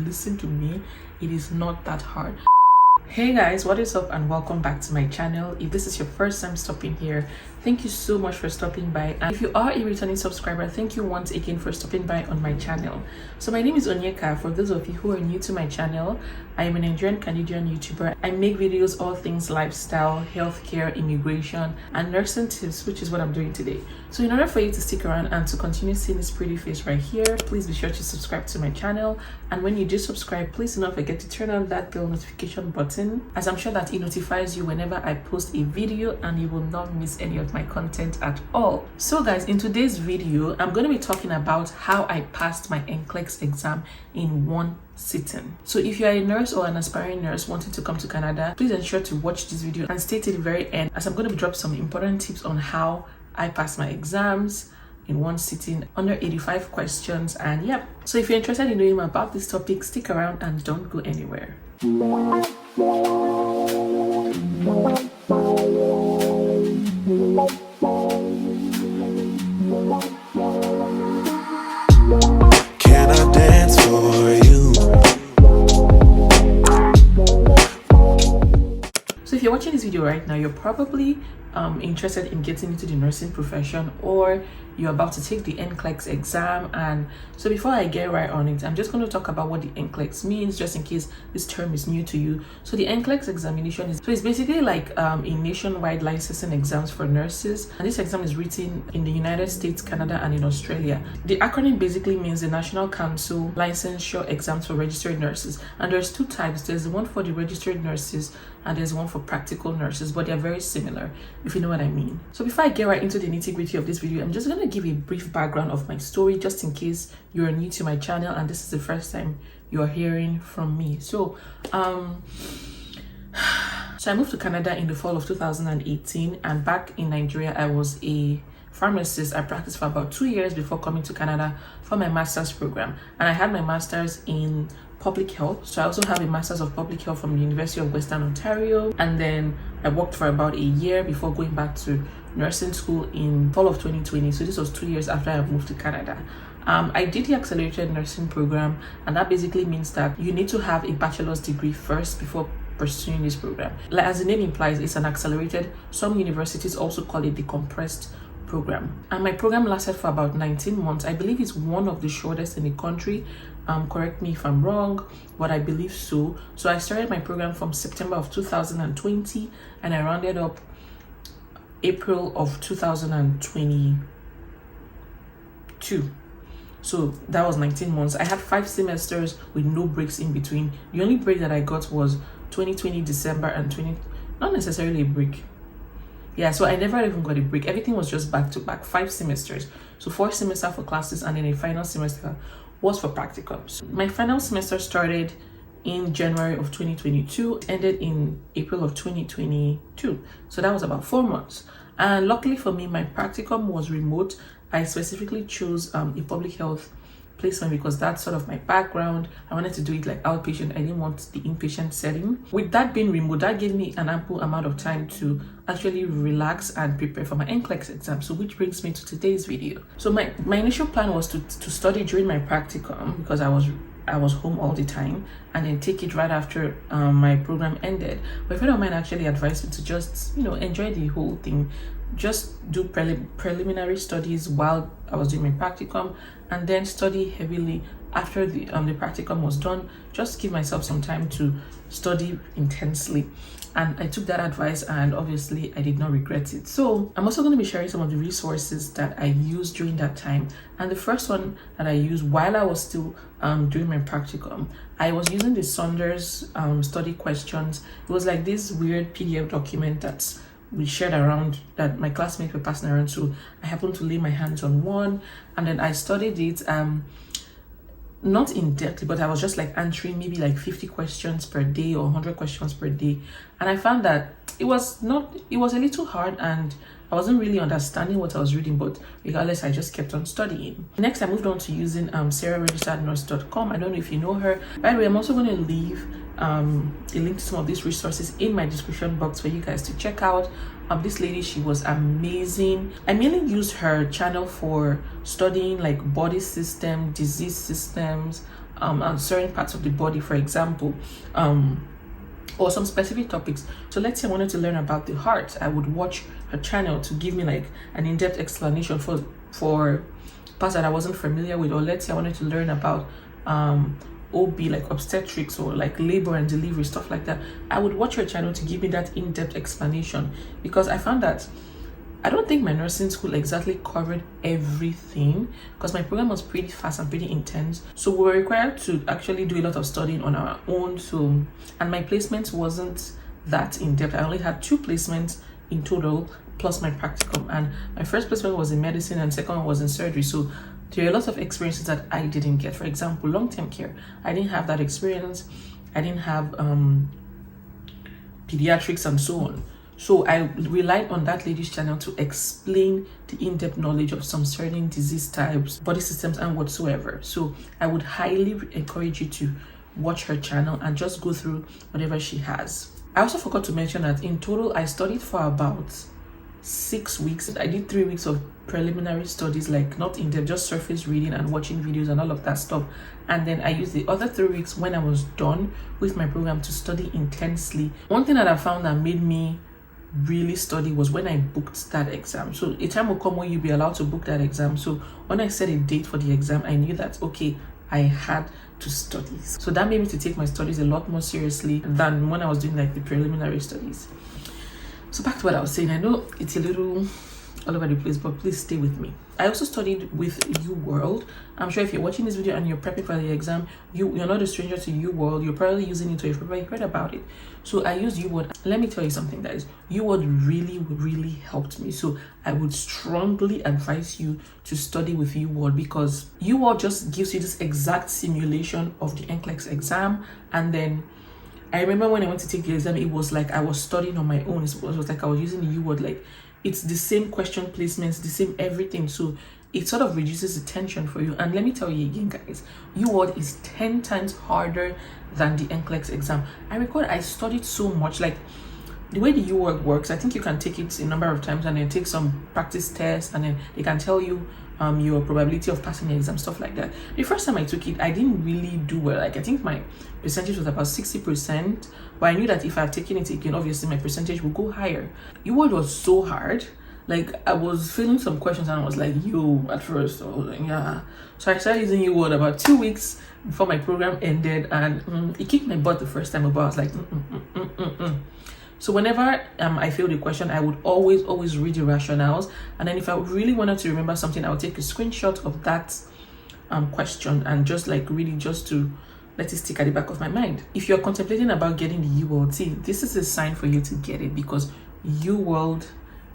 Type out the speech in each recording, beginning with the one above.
listen to me, it is not that hard. Hey guys, what is up and welcome back to my channel. If this is your first time stopping here, thank you so much for stopping by, and if you are a returning subscriber, thank you once again for stopping by on my channel. So my name is Onyeka. For those of you who are new to my channel, I am a Nigerian Canadian YouTuber. I make videos all things lifestyle, healthcare, immigration, and nursing tips, which is what I'm doing today. So in order for you to stick around and to continue seeing this pretty face right here, please be sure to subscribe to my channel. And when you do subscribe, please do not forget to turn on that bell notification button, as I'm sure that it notifies you whenever I post a video and you will not miss any of my content at all. So guys, in today's video, I'm going to be talking about how I passed my NCLEX exam in one sitting. So if you are a nurse or an aspiring nurse wanting to come to Canada, please ensure to watch this video and stay till the very end, as I'm going to drop some important tips on how I passed my exams in one sitting under 85 questions. And yep, so if you're interested in knowing more about this topic, stick around and don't go anywhere. Can I dance for you? So if you're watching this video right now, you're probably interested in getting into the nursing profession, or you're about to take the NCLEX exam. And so before I get right on it, I'm just going to talk about what the NCLEX means, just in case this term is new to you. So the NCLEX examination is basically like a nationwide licensing exams for nurses, and this exam is written in the United States, Canada, and in Australia. The acronym basically means the National Council Licensure Exams for Registered Nurses, and there's two types. There's the one for the registered nurses and there's one for practical nurses, but they're very similar, if you know what I mean. So before I get right into the nitty-gritty of this video, I'm just going to give a brief background of my story, just in case you're new to my channel and this is the first time you're hearing from me. So I moved to Canada in the fall of 2018, and back in Nigeria I was a pharmacist. I practiced for about 2 years before coming to Canada for my master's program, and I had my master's in public health. So I also have a master's of public health from the University of Western Ontario, and then I worked for about a year before going back to nursing school in fall of 2020. So this was 2 years after I moved to Canada. I did the accelerated nursing program, and that basically means that you need to have a bachelor's degree first before pursuing this program. Like as the name implies, it's an accelerated. Some universities also call it the compressed program, and my program lasted for about 19 months. I believe it's one of the shortest in the country. Correct me if I'm wrong, but I believe so. So I started my program from September of 2020 and I rounded up April of 2022. So that was 19 months. I had 5 semesters with no breaks in between. The only break that I got was 2020 December and not necessarily a break. Yeah, so I never even got a break. Everything was just back to back, 5 semesters. So 4 semesters for classes, and then a final semester was for practicums. My final semester started in January of 2022, ended in April of 2022. So that was about 4 months. And luckily for me, my practicum was remote. I specifically chose a public health placement because that's sort of my background. I wanted to do it like outpatient. I didn't want the inpatient setting. With that being remote, that gave me an ample amount of time to actually relax and prepare for my NCLEX exam. So which brings me to today's video. So my initial plan was to study during my practicum, because I was home all the time, and then take it right after my program ended. But a friend of mine actually advised me to just enjoy the whole thing, just do preliminary studies while I was doing my practicum, and then study heavily after the practicum was done. Just give myself some time to study intensely. And I took that advice, and obviously I did not regret it. So I'm also going to be sharing some of the resources that I used during that time. And the first one that I used while I was still doing my practicum, I was using the Saunders study questions. It was like this weird PDF document that's we shared around, that my classmates were passing around. So I happened to lay my hands on one, and then I studied it. Not in depth, but I was just like answering maybe like 50 questions per day or 100 questions per day, and I found that it was a little hard, and I wasn't really understanding what I was reading, but regardless, I just kept on studying. Next, I moved on to using RegisteredNurseRN. I don't know if you know her. By the way, I'm also going to leave a link to some of these resources in my description box for you guys to check out. This lady, she was amazing. I mainly used her channel for studying like body system, disease systems, on certain parts of the body, for example, or some specific topics. So let's say I wanted to learn about the heart, I would watch her channel to give me like an in-depth explanation for parts that I wasn't familiar with. Or let's say I wanted to learn about OB, like obstetrics, or like labor and delivery, stuff like that. I would watch her channel to give me that in-depth explanation, because I found that I don't think my nursing school exactly covered everything, because my program was pretty fast and pretty intense. So we were required to actually do a lot of studying on our own. So, and my placement wasn't that in-depth. I only had 2 placements in total, plus my practicum. And my first placement was in medicine and second one was in surgery. So there are a lot of experiences that I didn't get. For example, long-term care. I didn't have that experience. I didn't have pediatrics and so on. So I relied on that lady's channel to explain the in-depth knowledge of some certain disease types, body systems, and whatsoever. So I would highly encourage you to watch her channel and just go through whatever she has. I also forgot to mention that in total, I studied for about 6 weeks. I did 3 weeks of preliminary studies, like not in-depth, just surface reading and watching videos and all of that stuff. And then I used the other 3 weeks when I was done with my program to study intensely. One thing that I found that made me really study was when I booked that exam. So a time will come when you'll be allowed to book that exam. So when I set a date for the exam, I knew that, okay, I had to study. So that made me to take my studies a lot more seriously than when I was doing like the preliminary studies. So back to what I was saying. I know it's a little all over the place, but please stay with me. I also studied with Uworld. I'm sure if you're watching this video and you're prepping for the exam, you're not a stranger to Uworld. You're probably using it, or you've probably heard about it. So I used Uworld. Let me tell you something, guys. Uworld really helped me. So I would strongly advise you to study with Uworld, because Uworld just gives you this exact simulation of the NCLEX exam. And then I remember when I went to take the exam, it was like I was studying on my own. It was like I was using Uworld. Like, it's the same question placements, the same everything. So it sort of reduces the tension for you. And let me tell you again, guys, Uworld is 10 times harder than the NCLEX exam. I recall I studied so much. Like, the way the Uworld works, I think you can take it a number of times and then take some practice tests, and then they can tell you your probability of passing the exam, stuff like that. The first time I took it, I didn't really do well. Like, I think my percentage was about 60%, but I knew that if I had taken it again, obviously my percentage would go higher. Uworld was so hard. Like, I was filling some questions and I was like, yo, at first. I was like, yeah. So I started using Uworld about 2 weeks before my program ended, and it kicked my butt the first time, but I was like, So whenever I failed a question, I would always read the rationales, and then if I really wanted to remember something, I would take a screenshot of that question and just like read it, just to let it stick at the back of my mind. If you're contemplating about getting the Uworld, see, this is a sign for you to get it, because Uworld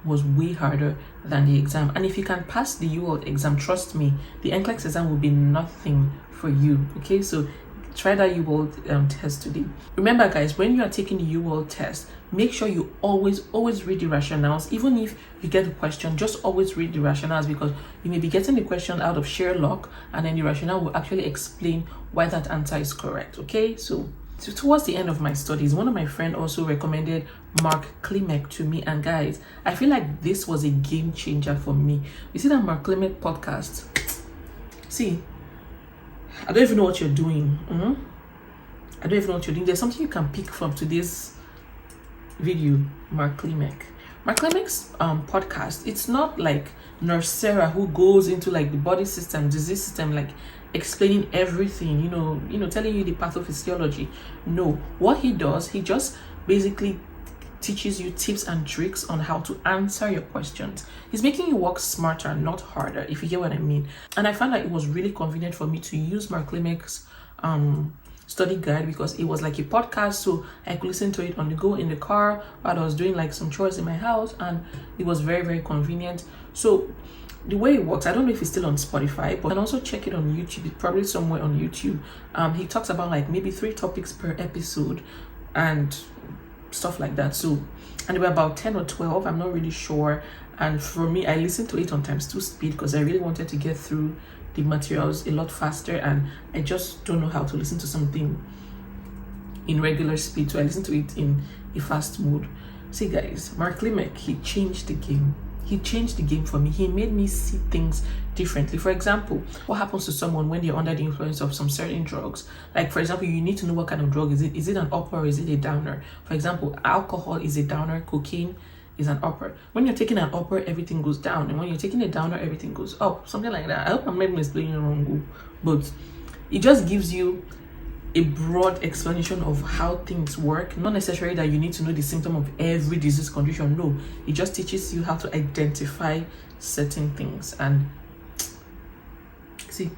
was way harder than the exam. And if you can pass the Uworld exam, trust me, the NCLEX exam will be nothing for you. Okay, so try that Uworld test today. Remember, guys, when you are taking the Uworld test, make sure you always read the rationales. Even if you get the question, just always read the rationales, because you may be getting the question out of sheer luck, and then the rationale will actually explain why that answer is correct. Okay, so towards the end of my studies, one of my friends also recommended Mark Klimeck to me, and guys, I feel like this was a game changer for me. You see that Mark Klimeck podcast? See, I don't even know what you're doing. I don't even know what you're doing. There's something you can pick from today's video. Mark Klimeck. Mark Klimeck's podcast, it's not like Nurse Sarah, who goes into like the body system, disease system, like explaining everything, you know, telling you the pathophysiology. No, what he does, he just basically teaches you tips and tricks on how to answer your questions. He's making you work smarter, not harder, if you get what I mean. And I found that it was really convenient for me to use Mark Klimeck's study guide, because it was like a podcast, so I could listen to it on the go in the car while I was doing like some chores in my house, and it was very convenient. So the way it works, I don't know if it's still on Spotify, but you can also check it on YouTube. It's probably somewhere on YouTube. He talks about like maybe 3 topics per episode and stuff like that. So, and there were about 10 or 12, I'm not really sure. And for me, I listened to it on ×2 speed, because I really wanted to get through the materials a lot faster, and I just don't know how to listen to something in regular speed, so I listen to it in a fast mode. See, guys, Mark Klimeck, he changed the game. He changed the game for me. He made me see things differently. For example, what happens to someone when they're under the influence of some certain drugs? Like, for example, you need to know what kind of drug is it. Is it an upper or is it a downer? For example, alcohol is a downer, cocaine is an upper. When you're taking an upper, everything goes down. And when you're taking a downer, everything goes up. Something like that. I hope I'm not explaining it wrong, but it just gives you a broad explanation of how things work. Not necessarily that you need to know the symptom of every disease condition. No, it just teaches you how to identify certain things. And see,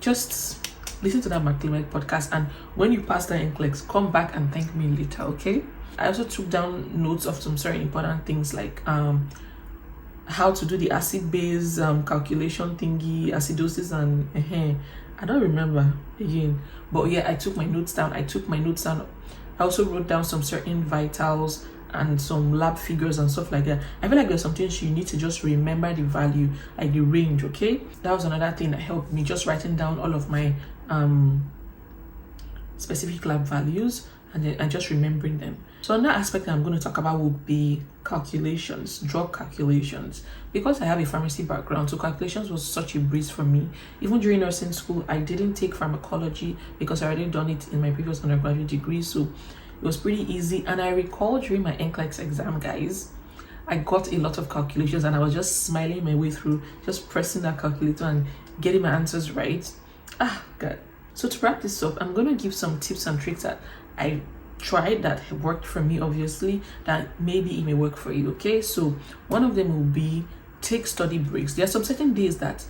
just listen to that Klimeck podcast, and when you pass the NCLEX, come back and thank me later, okay? I also took down notes of some certain important things, like how to do the acid base calculation thingy, acidosis, and I don't remember again, but yeah, I took my notes down. I also wrote down some certain vitals and some lab figures and stuff like that. I feel like there's some things you need to just remember the value, like the range, okay? That was another thing that helped me, just writing down all of my specific lab values and just remembering them. So another aspect that I'm going to talk about will be calculations, drug calculations. Because I have a pharmacy background, so calculations was such a breeze for me. Even during nursing school, I didn't take pharmacology because I already done it in my previous undergraduate degree, so it was pretty easy. And I recall during my NCLEX exam, guys, I got a lot of calculations and I was just smiling my way through, just pressing that calculator and getting my answers right. God. So to wrap this up, I'm going to give some tips and tricks that I tried that worked for me, obviously, that maybe it may work for you, okay? So one of them will be take study breaks. There are some certain days that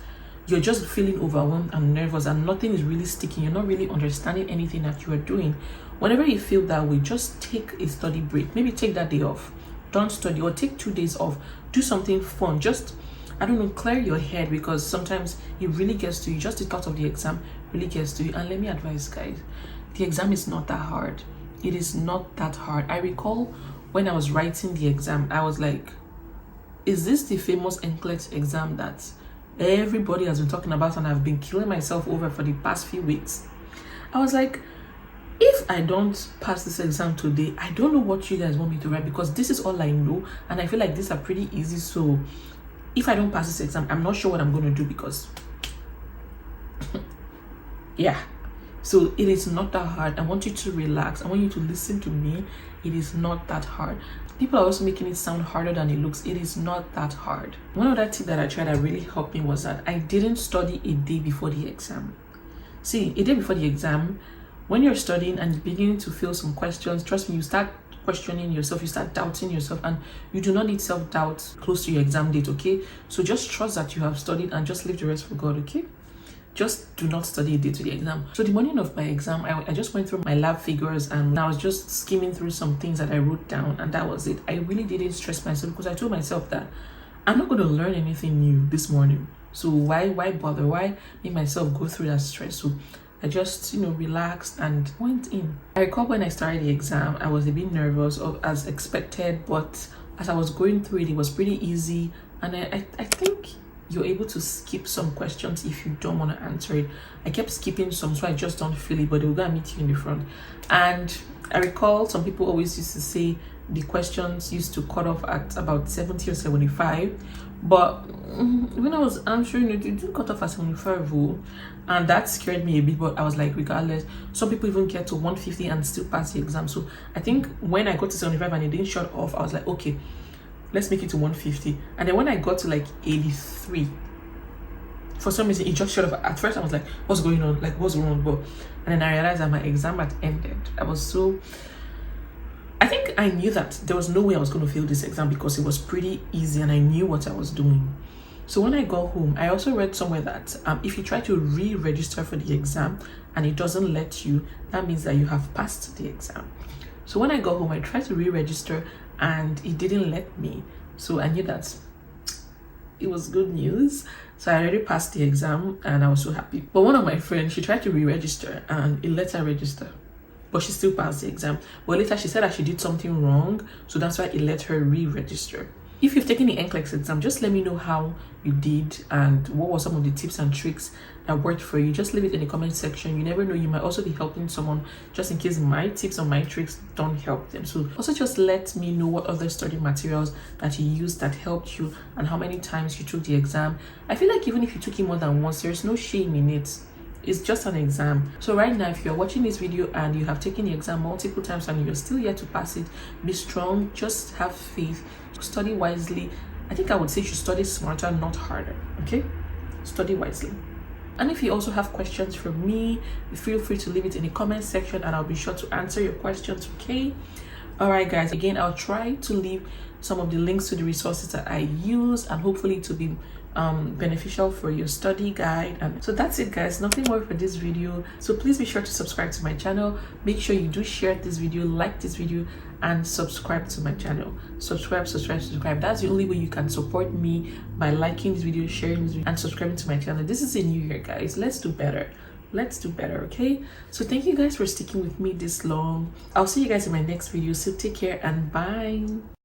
you're just feeling overwhelmed and nervous and nothing is really sticking. You're not really understanding anything that you are doing. Whenever you feel that way, just take a study break. Maybe take that day off. Don't study, or take 2 days off. Do something fun. Just, I don't know, clear your head, because sometimes it really gets to you. Just the thought of the exam really gets to you. And let me advise, guys, the exam is not that hard. It is not that hard. I recall when I was writing the exam, I was like, is this the famous NCLEX exam that everybody has been talking about and I've been killing myself over for the past few weeks? I was like, if I don't pass this exam today, I don't know what you guys want me to write, because this is all I know and I feel like these are pretty easy. So if I don't pass this exam, I'm not sure what I'm going to do, because yeah. So it is not that hard. I want you to relax. I want you to listen to me. It is not that hard. People are also making it sound harder than it looks. It is not that hard. One other tip that I tried that really helped me was that I didn't study a day before the exam. See, a day before the exam, when you're studying and beginning to feel some questions, trust me, you start questioning yourself, you start doubting yourself, and you do not need self-doubt close to your exam date, okay? So just trust that you have studied and just leave the rest for God, okay? Just do not study a day to the exam. So the morning of my exam, I just went through my lab figures and I was just skimming through some things that I wrote down, and that was it. I really didn't stress myself, because I told myself that I'm not going to learn anything new this morning. So why bother? Why make myself go through that stress? So I just, relaxed and went in. I recall when I started the exam, I was a bit nervous, as expected, but as I was going through it, it was pretty easy. And I think you're able to skip some questions if you don't want to answer it. I kept skipping some, so I just don't feel it, but they will go and meet you in the front. And I recall some people always used to say the questions used to cut off at about 70 or 75, but when I was answering it didn't cut off at 75, and that scared me a bit. But I was like, regardless, some people even get to 150 and still pass the exam. So I think when I got to 75 and it didn't shut off, I was like, okay, let's make it to 150. And then when I got to like 83, for some reason it just shut off. At first I was like, what's going on, like what's wrong? But and then I realized that my exam had ended. I think I knew that there was no way I was going to fail this exam, because it was pretty easy and I knew what I was doing. So when I got home, I also read somewhere that if you try to re-register for the exam and it doesn't let you, that means that you have passed the exam. So when I got home, I tried to re-register and it didn't let me. So I knew that it was good news. So I already passed the exam and I was so happy. But one of my friends, she tried to re-register and it let her register, but she still passed the exam. But later she said that she did something wrong, so that's why it let her re-register. If you've taken the NCLEX exam, just let me know how you did and what were some of the tips and tricks that worked for you. Just leave it in the comment section. You never know, you might also be helping someone, just in case my tips or my tricks don't help them. So also just let me know what other study materials that you used that helped you and how many times you took the exam. I feel like even if you took it more than once, there's no shame in it. It's just an exam. So right now, if you're watching this video and you have taken the exam multiple times and you're still yet to pass it, be strong, just have faith, study wisely. I think I would say you should study smarter, not harder. Okay, study wisely. And if you also have questions from me, feel free to leave it in the comment section and I'll be sure to answer your questions. Okay, all right guys, again, I'll try to leave some of the links to the resources that I use and hopefully to be beneficial for your study guide. And so that's it guys, nothing more for this video. So please be sure to subscribe to my channel. Make sure you do share this video, like this video, and subscribe to my channel. Subscribe. That's the only way you can support me, by liking this video, sharing this video, and subscribing to my channel. This is a new year guys, let's do better. Okay, so thank you guys for sticking with me this long. I'll see you guys in my next video, so take care and bye.